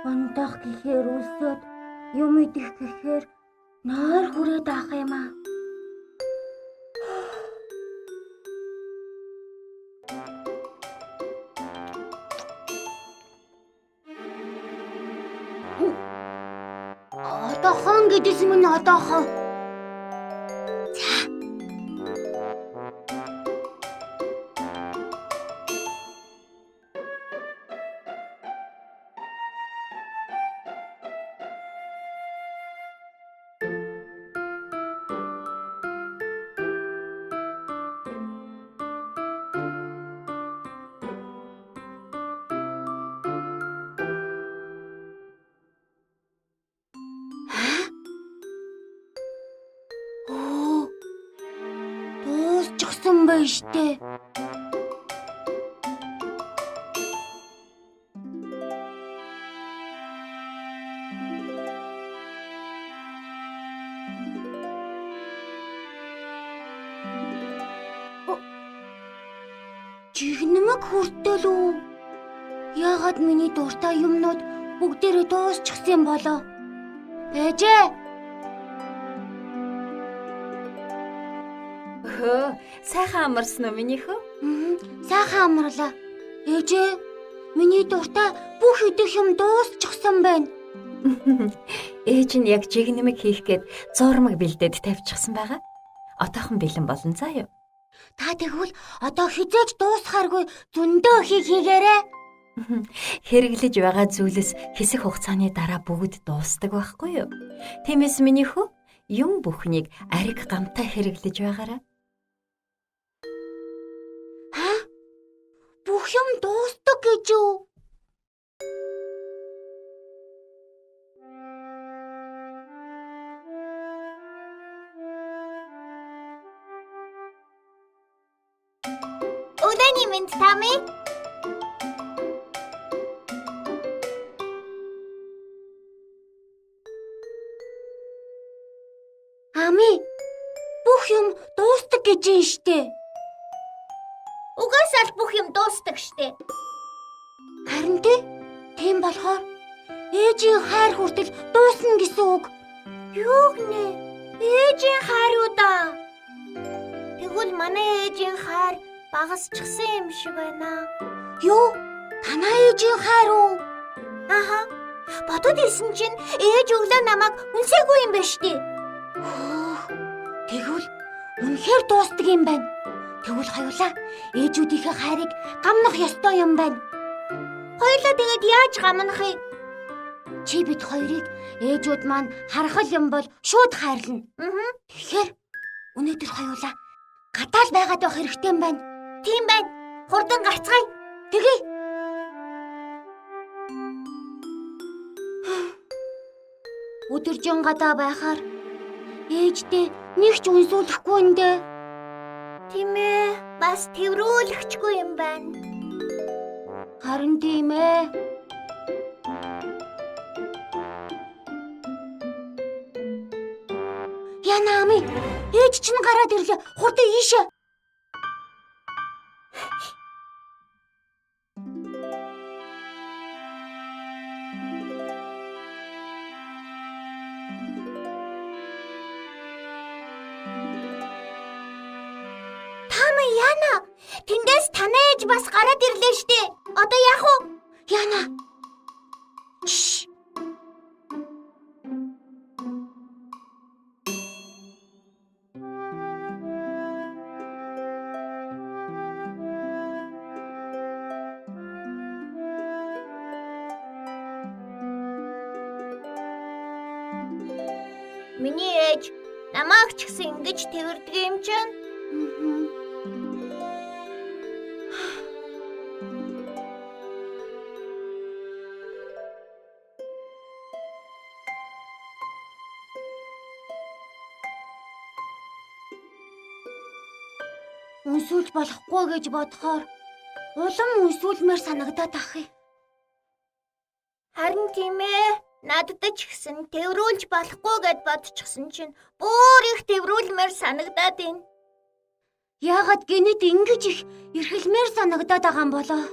Ундах гэхээр үлсөд, юм идэх гэхээр нойр хүрээд авах юм аа. Одоохон гэдээс минь одоохон. Дуусчихсан байж тээ. Жигнэмэг хүртэл үү? Яагаад миний дуртай юмнууд бүгдээрээ дуусчихсан болоо? Ээжээ! Сайхан амарсан уу минийхөө? Сайхан амарлаа. Ээжээ, миний дуртай бүх идэх юм дуусчихсан байна. Ээж нь яг жигнэмэг хийх гээд зурмаг бэлдээд тавьчихсан байгаа. Одоохон бэлэн болон заа юу? Та тэгвэл одоо хизээж дуусхааргүй зөндөө хийгээрэй. Хэрэглэж байгаа зүйлс хэсэг хугацааны дараа бүгд дуусдаг байхгүй юу? Тиймээс минийхөө юм бүхнийг ариг гамтай хэрэглэж байгаарай. Бүх юм дуустдаг гэж үү? Өглөөний мэнд Тами. Ами, бүх юм дуустдаг гэж юм штэ. Угаасаа л бүх юм дуустдаг штэ. Харин тийм болохоор ээжийн хайр хүртэл дуусна гэсэн үг. Юу гэнэ? Ээжийн хайр уу да? Тэгвэл манай ээжийн хайр багасчихсан юм шиг байна. Юу? Танай ээжийн хайр уу? Аха. Бодод ирсэн чинь ээж өглөө намайг үнсээгүй юм байна штэ. Тэгвэл үнэхээр дуустдаг юм байна. Тэгвэл хоёулаа ээжүүдийнхээ хайрыг гамнах ёстой юм байна. Хоёулаа тэгээд яаж гамнахыг? Чи бид хоёрыг ээжүүд маань харахал юм бол шууд хайрлана. Тэгэхээр өнөөдөр хоёулаа гадаал байгаад байх хэрэгтэй юм байна. Тийм байна. Хурдан гарцгаая. Тэгье. Өдөржин гадаа байхаар ээжтэй нэг ч үнсүүлэхгүй эндэ. Тийм ээ, бас тэрврүүлэхчгүй юм байна. Харин тийм ээ. Яна ами, ээж чинь гараад ирлээ. Хурдан ийшээ. Яна, тэндээс танай ээж бас гараад ирлээ штэ. Одоо яах вэ? Яна. Шш. Миний ээж намайг ч гэсэн ингэж тэрвэрдэг юм чинь. Үнсүүлж болохгүй гэж бодохоор улам үнсүүлмээр санагдаад ах юм. Харин тийм ээ. Надад ч гэсэн тэрврүүлж болохгүй гэд бодчихсон чинь бүр их тэрврүүлмээр санагдаад байна. Яагаад гинэд ингэж их эрхэлмээр санагдаад байгаа юм болоо?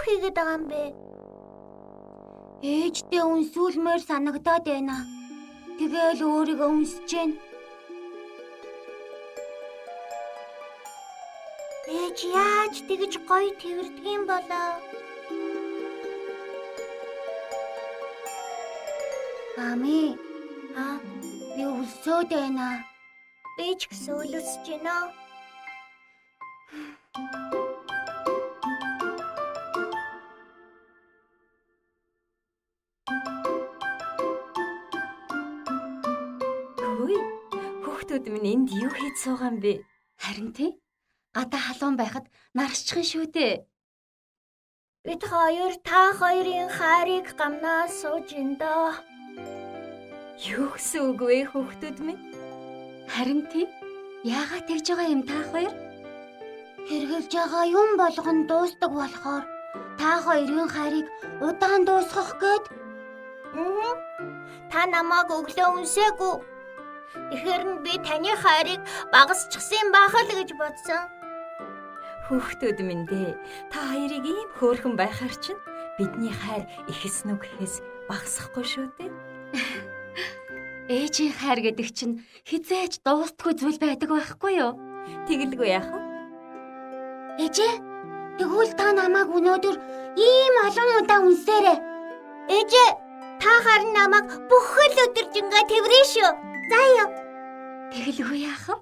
хийгээд байгаа юм бэ? Ээжтэй үнсүүлмээр санагдаад байна. Тэгээл өөрийгөө үнсэж гэн. Ээж яаж тэгж гоё тэрдэг юм болоо? Ами, би өлсөөд байна. Би ч гэсэн өлсөж байна. Хөөе. Хүүхдүүд минь энд юу хийж суугаа юм бэ? Харин тий. Гадаа халуун байхад нарсчихын шүү дээ. Бид хоёр та хоёрын хайрыг гамнаас сууж эндөө. Юу гэсэн үг вэ хүүхдүүд минь? Харин тий. Яагаад тэгж байгаа юм та хоёр? Хэрглэж байгаа юм болгон дуустдаг болохоор та хоёрын хайрыг удаан дуусгах гээд. Та намайг өглөө үнсээгүй. Тэгэхээр нь би таны хайрыг багасчихсан байх л гэж бодсон. Хүүхдүүд минь дээ. Та хоёрыг ийм хөөрхөн байхаар чинь бидний хайр ихэснү гэхээс багасахгүй шүү дээ. Ээжийн хайр гэдэг чинь хизээж дуустгүй зүйл байдаг байхгүй юу? Тэгэлгүй яах вэ? Ээжээ, тэгвэл та намайг өнөөдөр ийм олон удаа үнсээрэй. Ээжээ, та харин намайг бүх л өдөр жингээ тэрвэрэн шүү. За юу. Тэгэлгүй яах вэ?